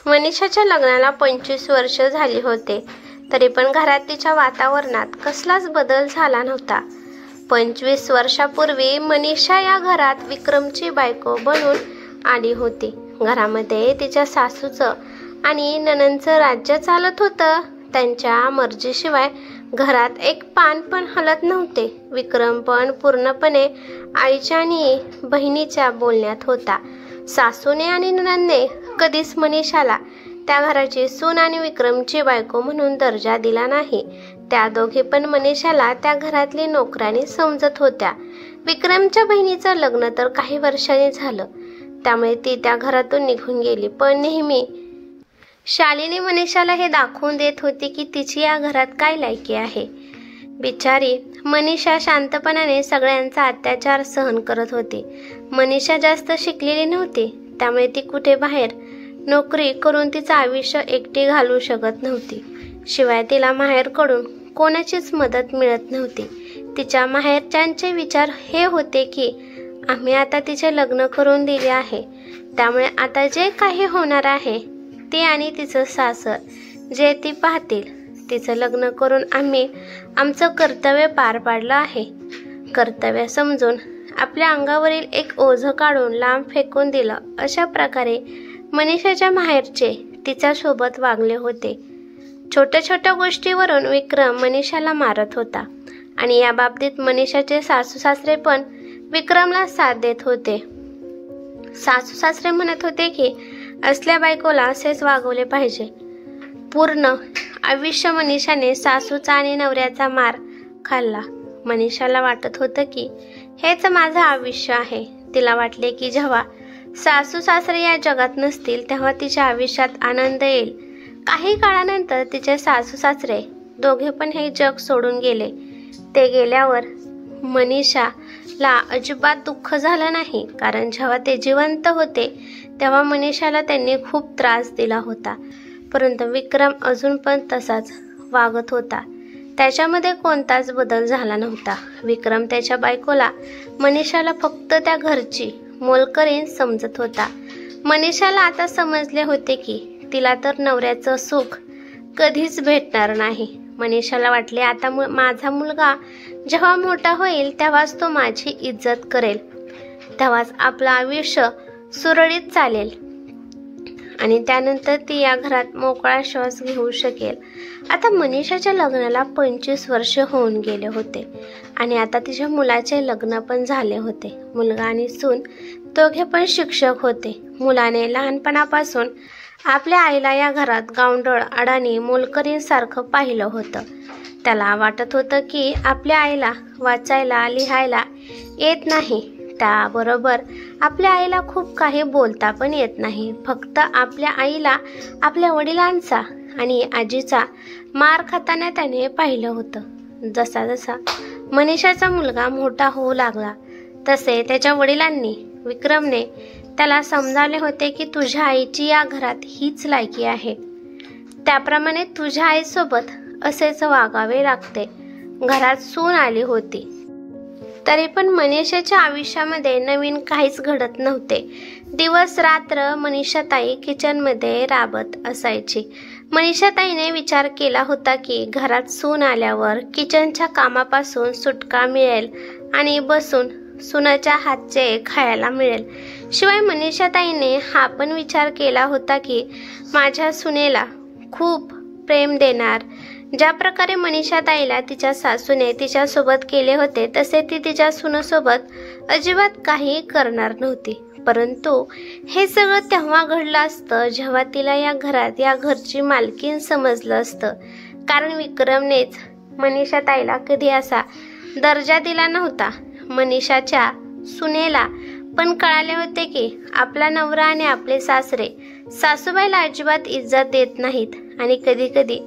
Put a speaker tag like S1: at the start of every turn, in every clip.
S1: मनीषाच्या लग्नाला 25 वर्ष झाली होते, तरी पण घरात तिच्या वातावरणात कसलाच बदल झाला नव्हता. 25 वर्षापूर्वी मनीषा या घरात विक्रमची बायको बनून आली होती. घरामध्ये तिच्या सासूचं आणि नणंदचं राज्य चालत होतं. त्यांच्या मर्जीशिवाय घरात एक पान पण हलत नव्हते. विक्रम पण पूर्णपणे आईच्या आणि बहिणीच्या बोलण्यात होता. सासूने आणि नणंदने कधीच मनीषाला त्या घराची सून आणि विक्रमची बायको म्हणून दर्जा दिला नाही. त्या दोघी पण मनीषाला त्या घरातली नोकरानी समजत होत्या. विक्रमच्या बहिणीचं लग्न तर काही वर्षांनी झालं, त्यामुळे ती त्या घरातून निघून गेली. पण नेहमी शालिनी मनीषाला हे दाखवून देत होती की तिची या घरात काय लायकी आहे. बिचारी मनीषा शांतपणाने सगळ्यांचा अत्याचार सहन करत होती. मनीषा जास्त शिकलेली नव्हती, त्यामुळे ती कुठे बाहेर नोकरी करून तिचं आयुष्य एकटी घालवू शकत नव्हती. शिवाय तिला माहेरकडून कोणाचीच मदत मिळत नव्हती. तिच्या माहेरच्यांचे विचार हे होते की आम्ही आता तिचे लग्न करून दिले आहे, त्यामुळे आता जे काही होणार आहे ती आणि तिचं सासर जे ती पाहतील. तिचं लग्न करून आम्ही आमचं कर्तव्य पार पाडलं आहे. कर्तव्य समजून आपल्या अंगावरील एक ओझं काढून लांब फेकून दिलं. अशा प्रकारे मनीषाच्या माहेरचे तिच्यासोबत वागले होते. छोट्या छोट्या गोष्टीवरून विक्रम मनीषाला मारत होता आणि या बाबतीत मनीषाचे सासू सासरे पण विक्रमला साथ देत होते. सासू सासरे म्हणत होते की असल्या बायकोला असेच वागवले पाहिजे. पूर्ण आयुष्य मनीषाने सासूचा आणि नवऱ्याचा मार खाल्ला. मनीषाला वाटत होतं की हेच माझं आयुष्य आहे. तिला वाटले की जेव्हा सासू सासरे या जगात नसतील तेव्हा तिच्या आयुष्यात आनंद येईल. काही काळानंतर तिचे सासू सासरे दोघे पण हे जग सोडून गेले. ते गेल्यावर मनीषाला अजिबात दुःख झालं नाही, कारण जेव्हा ते जिवंत होते तेव्हा मनीषाला त्यांनी खूप त्रास दिला होता. परंतु विक्रम अजून पण तसाच वागत होता. त्याच्यामध्ये कोणताच बदल झाला नव्हता. विक्रम त्याच्या बायकोला मनीषाला फक्त त्या घरची मोलकरीण समजत होता. मनीषाला आता समजले होते की तिला तर नवऱ्याचं सुख कधीच भेटणार नाही. मनीषाला वाटले आता माझा मुलगा जेव्हा मोठा होईल तेव्हाच तो माझी इज्जत करेल, तेव्हाच आपलं आयुष्य सुरळीत चालेल आणि त्यानंतर ती या घरात मोकळा श्वास घेऊ शकेल. आता मनीषाच्या लग्नाला 25 वर्ष होऊन गेले होते आणि आता तिच्या मुलाचे लग्न पण झाले होते. मुलगा आणि सून दोघे पण शिक्षक होते. मुलाने लहानपणापासून आपल्या आईला या घरात गावंढळ अडाणी मोलकरीणसारखं पाहिलं होतं. त्याला वाटत होतं की आपल्या आईला वाचायला लिहायला येत नाही, त्याबरोबर आपल्या आईला खूप काही बोलता पण येत नाही. फक्त आपल्या आईला आपल्या वडिलांचा आणि आजीचा मार खाताना त्याने पाहिलं होतं. जसा जसा मनीषाचा मुलगा मोठा होऊ लागला तसे त्याच्या वडिलांनी विक्रमने त्याला समजावले होते की तुझ्या आईची या घरात हीच लायकी आहे, त्याप्रमाणे तुझ्या आईसोबत असेच वागावे लागते. घरात सून आली होती तरी पण मनीषाच्या आयुष्यामध्ये नवीन काहीच घडत नव्हते. दिवस रात्र मनीषाताई किचनमध्ये राबत असायची. मनीषाताईने विचार केला होता की घरात सून आल्यावर किचनच्या कामापासून सुटका मिळेल आणि बसून सुनाच्या हातचे खायला मिळेल. शिवाय मनीषाताईने हा पण विचार केला होता की माझ्या सुनेला खूप प्रेम देणार. ज्या प्रकारे मनीषाताईला तिच्या सासूने तिच्यासोबत केले होते तसे ती तिच्या सुनेसोबत अजिबात काही करणार नव्हती. परंतु हे सगळं तेव्हा घडलं असतं जेव्हा तिला या घरात या घरची मालकीण समजलं असतं, कारण विक्रमनेच मनीषाताईला कधी असा दर्जा दिला नव्हता. मनीषाच्या सुनेला पण कळाले होते की आपला नवरा आणि आपले सासरे सासूबाईला अजिबात इज्जत देत नाहीत आणि कधी कधी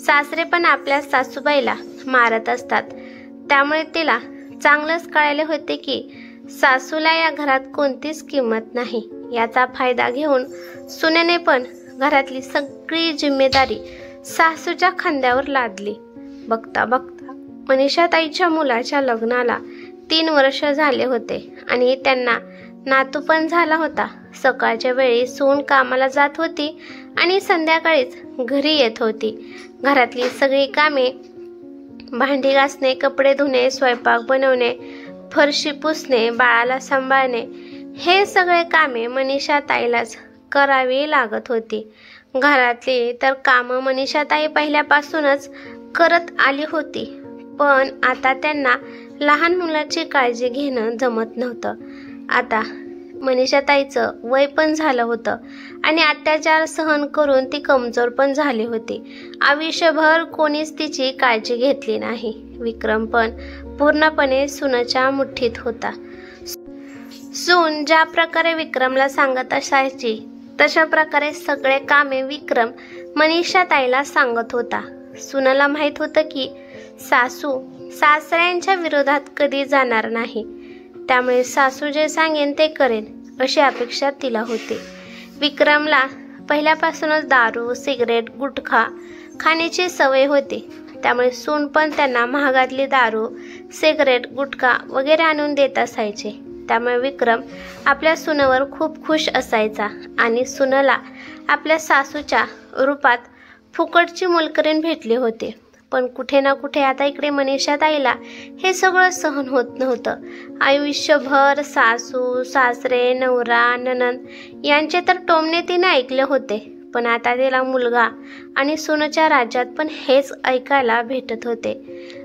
S1: सासरे पण आपल्या सासूबाईला मारत असतात. त्यामुळे तिला चांगलंच कळाले होते की सासूला या घरात कोणतीच किंमत नाही. याचा फायदा घेऊन सुनेने पण घरातली सगळी जिम्मेदारी सासूच्या खांद्यावर लादली. बघता बघता मनीषाताईच्या मुलाच्या लग्नाला 3 वर्ष झाले होते आणि त्यांना नातू पण झाला होता. सकाळच्या वेळी सून कामाला जात होती आणि संध्याकाळीच घरी येत होती. घरातली सगळी कामे, भांडी घासणे, कपडे धुणे, स्वयंपाक बनवणे, फरशी पुसणे, बाळाला सांभाळणे, हे सगळे कामे मनीषा ताईलाच करावी लागत होती. घरातली तर कामं मनीषा ताई पहिल्यापासूनच करत आली होती, पण आता त्यांना लहान मुलाची काळजी घेणं जमत नव्हतं. आता मनीषा ताईचं वय पण झालं होतं आणि अत्याचार सहन करून ती कमजोर पण झाली होती. आयुष्यभर कोणीच तिची काळजी घेतली नाही. विक्रम पण पूर्णपणे सुनेच्या मुठीत होता. सून ज्या प्रकारे विक्रमला सांगत असायची तशा प्रकारे सगळे कामे विक्रम मनीषा ताईला सांगत होता. सुनेला माहित होतं की सासू सासऱ्यांच्या विरोधात कधी जाणार नाही, त्यामुळे सासू जे सांगेन ते करेन अशी अपेक्षा तिला होती. विक्रमला पहिल्यापासूनच दारू, सिगरेट, गुटखा खाण्याची सवय होती, त्यामुळे सून पण त्यांना महागातली दारू, सिगरेट, गुटखा वगैरे आणून देत असायचे. त्यामुळे विक्रम आपल्या सुनेवर खूप खुश असायचा आणि सुनेला आपल्या सासूच्या रूपात फुकटची मोलकरीण भेटली होती. पण कुठे ना कुठे आता इकडे मनीषा ताईला हे सगळं सहन होत नव्हतं. आयुष्यभर सासू, सासरे, नवरा, नणंद यांचे तर टोमणे तिने ऐकले होते, पण आता तिला मुलगा आणि सुनेच्या राज्यात पण हेच ऐकायला भेटत होते.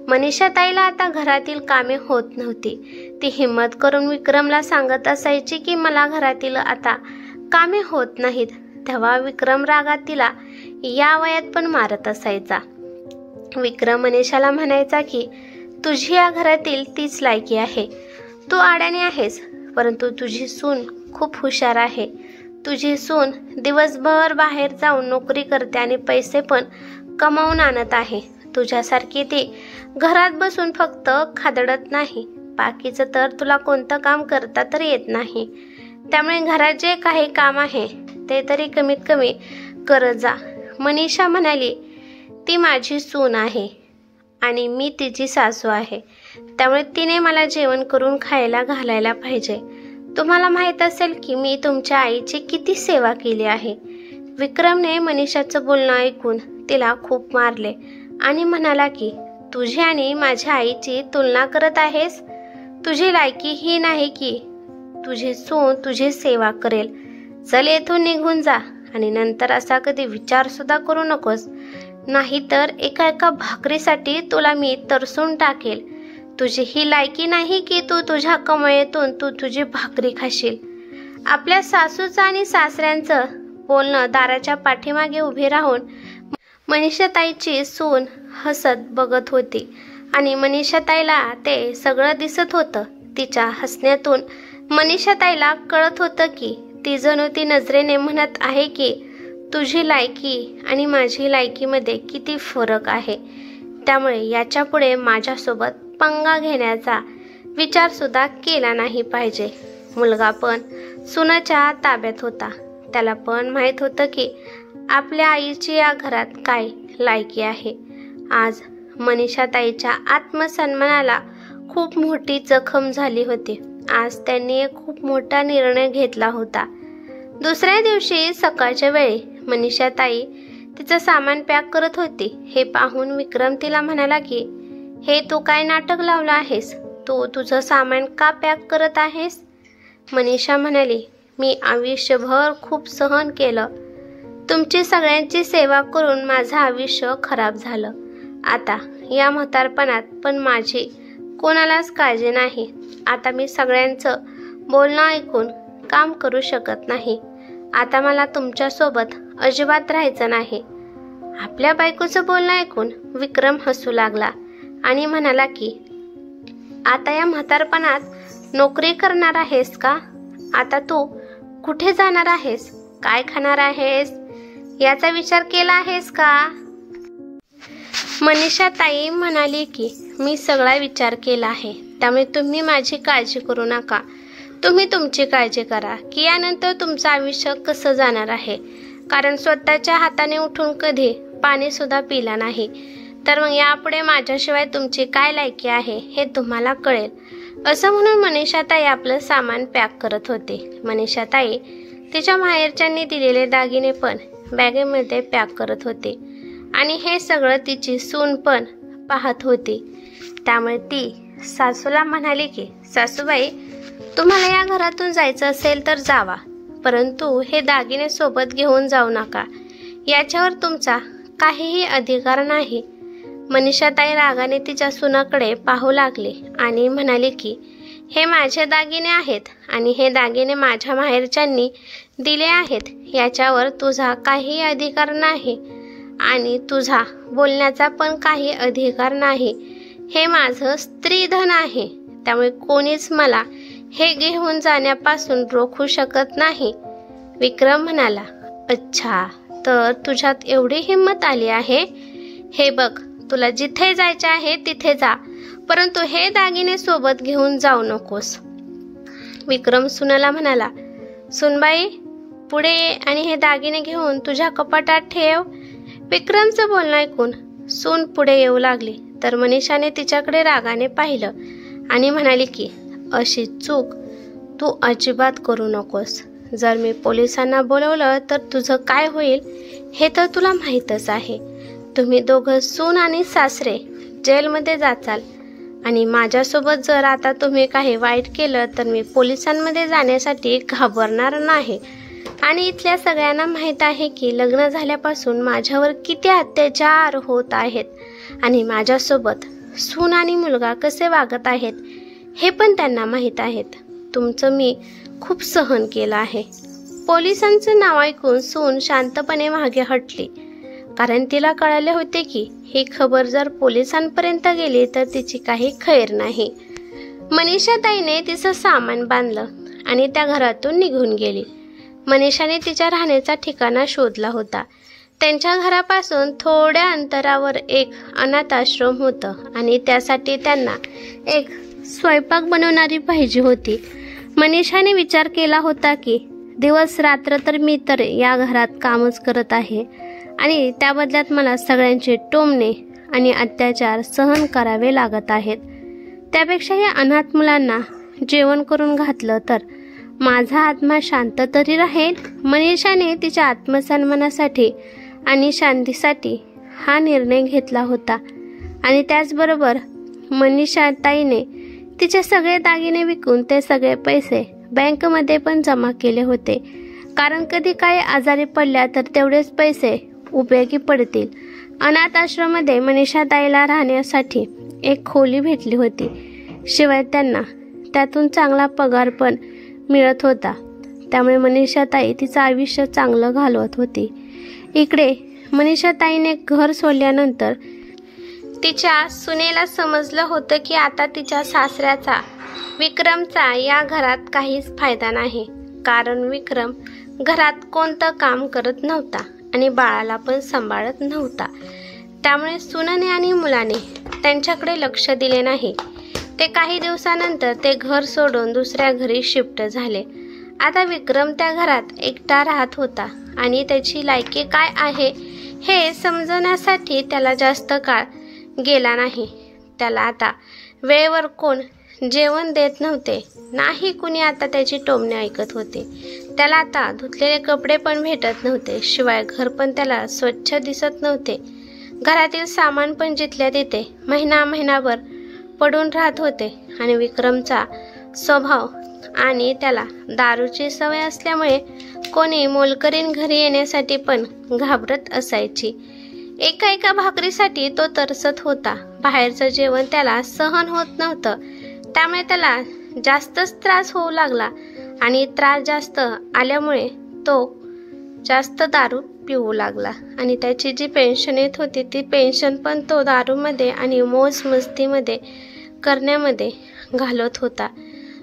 S1: मनीषा ताईला आता घरातील कामे होत नव्हती. ती हिम्मत करून विक्रमला सांगत असायची की मला घरातील आता कामे होत नाहीत. तेव्हा विक्रम रागात तिला या वयात पण मारत असायचा. विक्रम मनीषाला म्हणायचा की तुझी या घरातील तीच लायकी आहे. तू अडाणी आहेस, परंतु तुझी सून खूप हुशार आहे. तुझी सून दिवसभर बाहेर जाऊन नोकरी करते आणि पैसे पण कमावून आणत आहे. तुझ्यासारखी ती घरात बसून फक्त खादडत नाही, बाकीचं तर तुला कोणतं काम करता तर येत नाही. त्यामुळे घरात जे काही काम आहे ते तरी कमीत कमी करत जा. मनीषा म्हणाली, ती माझी सून आहे आणि मी तिची सासू आहे, त्यामुळे तिने मला जेवण करून खायला घालायला पाहिजे. तुम्हाला माहीत असेल की मी तुमच्या आईची किती सेवा केली आहे. विक्रमने मनीषाचं बोलणं ऐकून तिला खूप मारले आणि म्हणाला की तुझी आणि माझ्या आईची तुलना करत आहेस. तुझी लायकी ही नाही की तुझी सून तुझी सेवा करेल. चल येथून निघून जा आणि नंतर असा कधी विचार सुद्धा करू नकोस, नाहीतर एका भाकरीसाठी तुला मी तरसून टाकेल. तुझी ही लायकी नाही की तू तुझ्या कमाईतून तू तुझी भाकरी खाशील. आपल्या सासूचं आणि सासऱ्यांचं बोलणं दाराच्या पाठीमागे उभी राहून मनीषाताईची सून हसत बघत होती आणि मनीषाताईला ते सगळं दिसत होतं. तिच्या हसण्यातून मनीषाताईला कळत होतं की ती जणू ती नजरेने म्हणत आहे की तुझी लायकी आणि माझी लायकीमध्ये किती फरक आहे, त्यामुळे याच्या पुढे माझ्यासोबत पंगा घेण्याचा विचार सुद्धा केला नाही पाहिजे. मुलगा पण सुनेच्या ताब्यात होता. त्याला पण माहीत होतं की आपल्या आईची या घरात काय लायकी आहे. आज मनीषाताईच्या आत्मसन्मानाला खूप मोठी जखम झाली होती. आज त्यांनी एक खूप मोठा निर्णय घेतला होता. दुसऱ्या दिवशी सकाळच्या वेळी मनीषाताई तिचं सामान पॅक करत होती. हे पाहून विक्रम तिला म्हणाला की हे तू काय नाटक लावलं आहेस? तू तुझं सामान का पॅक करत आहेस? मनीषा म्हणाली, मी आयुष्यभर खूप सहन केलं. तुमची सगळ्यांची सेवा करून माझं आयुष्य खराब झालं. आता या म्हातारपणात पण माझी कोणालाच काळजी नाही. आता मी सगळ्यांचं बोलणं ऐकून काम करू शकत नाही. आता मला तुमच्यासोबत अजिबात राहायचं नाही. आपल्या बायकोचं बोलणं ऐकून विक्रम हसू लागला आणि म्हणाला की आता या म्हातारपणात नोकरी करणार आहेस का? आता तू कुठे जाणार आहेस? काय खाणार आहेस? याचा विचार केला आहेस का? मनीषाताई म्हणाली की मी सगळा विचार केला आहे, त्यामुळे तुम्ही माझी काळजी करू नका. तुम्ही तुमची काळजी करा की यानंतर तुमचं आयुष्य कसं जाणार आहे. कारण स्वतःच्या हाताने उठून कधी पाणी सुद्धा पिला नाही, तर मग यापुढे माझ्याशिवाय तुमची काय लायकी आहे हे तुम्हाला कळेल. असं म्हणून मनीषाताई आपलं सामान पॅक करत होते. मनीषाताई तिच्या माहेरच्यांनी दिलेले दागिने पण बॅगेमध्ये पॅक करत होते आणि हे सगळं तिची सून पण पाहत होती। त्यामुळे ती सासूला म्हणाली की सासूबाई, तुम्हाला या घरातून जायचं असेल तर जावा, परंतु हे दागिने सोबत घेऊन जाऊ नका, याच्यावर तुमचा काहीही अधिकार नाही। मनीषाताई रागाने तिच्या सुनाकडे पाहू लागले आणि म्हणाले की हे माझे दागिने आहेत आणि हे दागिने माझ्या माहेरच्यांनी दिले आहेत, याच्यावर तुझा काही अधिकार नाही आणि तुझा बोलण्याचा पण काही अधिकार नाही। हे माझं स्त्रीधन आहे, त्यामुळे कोणीच मला हे घेऊन जाण्यापासून रोखू शकत नाही। विक्रम म्हणाला, अच्छा, तर तुझ्यात एवढी हिंमत आली आहे? हे बघ, तुला जिथे जायचे आहे तिथे जा, परंतु हे दागिने सोबत घेऊन जाऊ नकोस। विक्रम सुनेला म्हणाला, सुनबाई पुढे ये आणि हे दागिने घेऊन तुझ्या कपाटात ठेव। विक्रमचं बोलणं ऐकून सून पुढे येऊ लागली तर मनीषाने तिच्याकडे रागाने पाहिलं आणि म्हणाली की अशी चूक तू अजिबात करू नकोस। जर मी पोलिसांना बोलवलं तर तुझं काय होईल हे तर तुला माहीतच आहे। तुम्ही दोघं सून आणि सासरे जेलमध्ये जाचाल आणि माझ्यासोबत जर आता तुम्ही काही वाईट केलं तर मी पोलिसांमध्ये जाण्यासाठी घाबरणार नाही। आणि इथल्या सगळ्यांना माहीत आहे की लग्न झाल्यापासून माझ्यावर किती अत्याचार होत आहेत आणि माझ्यासोबत सून आणि मुलगा कसे वागत आहेत हे पण त्यांना माहीत आहेत। तुमचं मी खूप सहन केलं आहे। पोलिसांचं नाव ऐकून सून शांतपणे मागे हटली, कारण तिला कळाले होते की ही खबर जर पोलिसांपर्यंत गेली तर तिची काही खैर नाही। मनीषाताईने तिचं सामान बांधलं आणि त्या घरातून निघून गेली। मनीषाने तिच्या राहण्याचा ठिकाणा शोधला होता। त्यांच्या घरापासून थोड्या अंतरावर एक अनाथ आश्रम होतं आणि त्यासाठी त्यांना एक स्वयंपाक बनवणारी पाहिजे होती। मनीषाने विचार केला होता की दिवस रात्र तर मी तर या घरात कामच करत आहे आणि त्या बदल्यात मला सगळ्यांचे टोमणे आणि अत्याचार सहन करावे लागत आहेत। त्यापेक्षा या अनाथ मुलांना जेवण करून घातलं तर माझा आत्मा शांत तरी राहील। मनीषाने तिच्या आत्मसन्मानासाठी आणि शांतीसाठी हा निर्णय घेतला होता आणि त्याचबरोबर मनीषाताईने तिचे सगळे दागिने विकून ते सगळे पैसे बँकमध्ये पण जमा केले होते, कारण कधी काही आजारी पडल्या तर तेवढेच पैसे उपयोगी पडतील। अनाथ आश्रमामध्ये मनीषाताईला राहण्यासाठी एक खोली भेटली होती, शिवाय त्यांना त्यातून चांगला पगार पण मिळत होता। त्यामुळे मनीषाताई तिचं आयुष्य चांगलं घालवत होती। इकडे मनीषाताईने घर सोडल्यानंतर तिच्या सुनेला समजलं होतं की आता तिच्या सासऱ्याचा विक्रमचा या घरात काहीच फायदा नाही, कारण विक्रम घरात कोणतं काम करत नव्हता आणि बाळाला पण सांभाळत नव्हता। त्यामुळे सुनेने आणि मुलाने त्यांच्याकडे लक्ष दिले नाही। ते काही दिवसानंतर ते घर सोडून दुसऱ्या घरी शिफ्ट झाले। आता विक्रम त्या घरात एकटा राहत होता आणि त्याची लायकी काय आहे हे समजण्यासाठी त्याला जास्त काळ गेला नाही। त्याला आता वेळेवर कोण जेवण देत नव्हते, नाही कुणी आता त्याची टोमणे ऐकत होते। त्याला आता धुतलेले कपडे पण भेटत नव्हते, शिवाय घर पण त्याला स्वच्छ दिसत नव्हते। घरातील सामान पण जिथल्या तिथे महिनाभर पडून राहत होते आणि विक्रमचा स्वभाव आणि त्याला दारूची सवय असल्यामुळे कोणी मोलकरीण घरी येण्यासाठी पण घाबरत असायची। एका भाकरीसाठी तो तरसत होता। बाहेरचं जेवण त्याला सहन होत नव्हतं, त्यामुळे त्याला जास्तच त्रास होऊ लागला आणि त्रास जास्त आल्यामुळे तो जास्त दारू पिऊ लागला आणि त्याची जी पेन्शन येत होती ती पेन्शन पण तो दारूमध्ये आणि मौज मस्तीमध्ये करण्यामध्ये घालवत होता।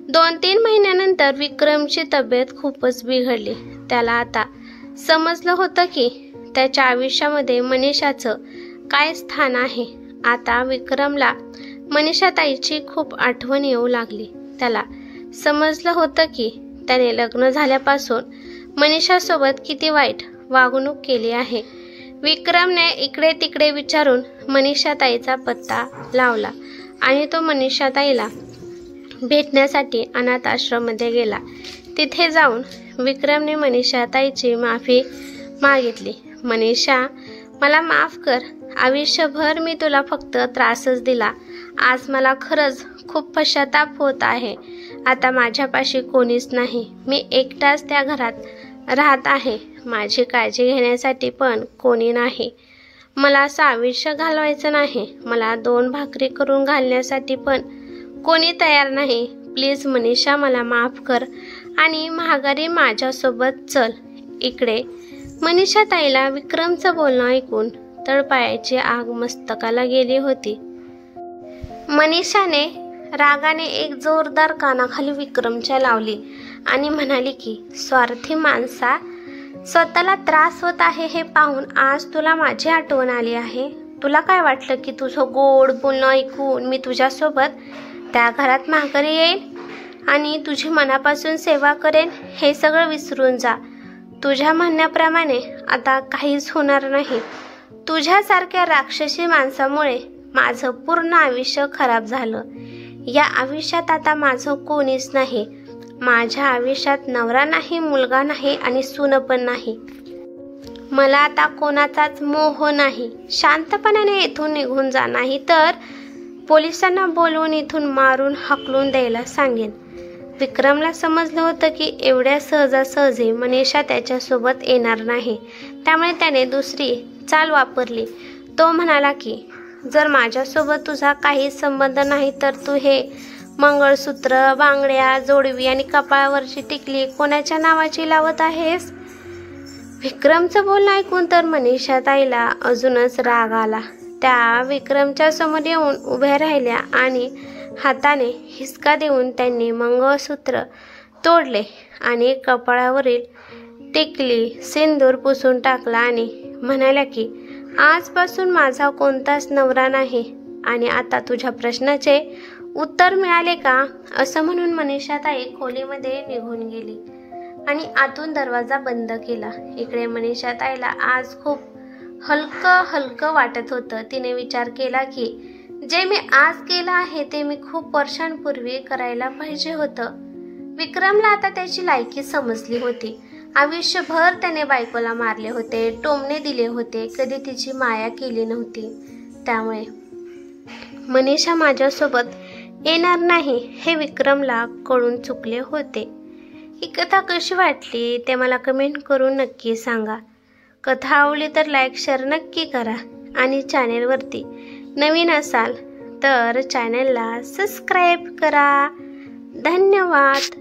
S1: 2-3 महिन्यानंतर विक्रमची तब्येत खूपच बिघडली। त्याला आता समजलं होतं की त्याच्या आयुष्यामध्ये मनीषाचं काय स्थान आहे। आता विक्रमला मनीषाताईची खूप आठवण येऊ लागली। त्याला समजलं होतं की त्याने लग्न झाल्यापासून मनीषासोबत किती वाईट वागणूक केली आहे। विक्रमने इकडे तिकडे विचारून मनीषाताईचा पत्ता लावला आणि तो मनीषाताईला भेटण्यासाठी अनाथ आश्रममध्ये गेला। तिथे जाऊन विक्रमने मनीषा ताईची माफी मागितली. मनीषा, मला माफ कर. आयुष्यभर मी तुला फक्त त्रासच दिला. आज मला खरंच खूप पश्चाताप होत आहे. आता माझ्यापाशी कोणीच नाही. मी एकटाच त्या घरात राहत आहे. माझी काळजी घेण्यासाठी पण कोणी नाही. मला असं आयुष्य घालवायचं नाही. मला 2 भाकरी करून घालण्यासाठी पण कोणी तयार नाही. प्लीज मनीषा, मला माफ कर आणि महागारी माझ्यासोबत चल. इकडे मनीषा ताईला विक्रमचं बोलणं ऐकून तळपायाची आग मस्तकाला गेली होती. मनीषाने रागाने एक जोरदार कानाखाली विक्रमच्या लावली आणि म्हणाली की, स्वार्थी माणसा, स्वतःला त्रास होत आहे हे पाहून आज तुला माझी आठवण आली आहे. तुला काय वाटलं की तुझं गोड बोलणं ऐकून मी तुझ्यासोबत त्या घरात माघारी येईल आणि तुझी मनापासून सेवा करेन? हे सगळं विसरून जा. तुझ्या म्हणण्याप्रमाणे आता काहीच होणार नाही. तुझ्यासारख्या राक्षसी माणसामुळे माझं पूर्ण आयुष्य खराब झालं. या आयुष्यात आता माझं कोणीच नाही. माझ्या आयुष्यात नवरा नाही, मुलगा नाही आणि सून पण नाही. मला आता कोणाचाच मोह नाही. शांतपणाने इथून निघून जा, नाही तर पोलिसांना बोलवून इथून मारून हाकलून द्यायला सांगेन. विक्रमला समजलं होतं की एवढ्या सहजासहजी मनीषा त्याच्यासोबत येणार नाही. त्यामुळे त्याने दुसरी चाल वापरली. तो म्हणाला की, जर माझ्यासोबत तुझा काहीच संबंध नाही तर तू हे मंगळसूत्र, बांगड्या, जोडवी आणि कपाळावरची टिकली कोणाच्या नावाची लावत आहेस? विक्रमचं बोलणं ऐकून तर मनीषा ताईला अजूनच राग आला. त्या विक्रमच्या समोर येऊन उभ्या राहिल्या आणि हाताने हिसका देऊन त्यांनी मंगळसूत्र तोडले आणि कपाळावरील टिकली, सिंदूर पुसून टाकला आणि म्हणाल्या की, आजपासून माझा कोणताच नवरा नाही आणि आता तुझ्या प्रश्नाचे उत्तर मिळाले का? असं म्हणून मनीषा ताई खोलीमध्ये निघून गेली आणि आतून दरवाजा बंद केला. इकडे मनीषा ताईला आज खूप हलकं वाटत होतं. तिने विचार केला की जे मी आज केलं आहे ते मी खूप वर्षांपूर्वी करायला पाहिजे होतं. विक्रमला आता त्याची लायकी समजली होती. आयुष्यभर त्याने बायकोला मारले होते, टोमणे दिले होते, कधी तिची माया केली नव्हती. त्यामुळे मनीषा माझ्यासोबत येणार नाही हे विक्रमला कळून चुकले होते. ही कथा कशी वाटली ते मला कमेंट करून नक्की सांगा. कथा आवडली तर लाईक शेअर नक्की करा आणि चॅनेलवरती नवीन असाल तर चॅनेलला सबस्क्राईब करा. धन्यवाद.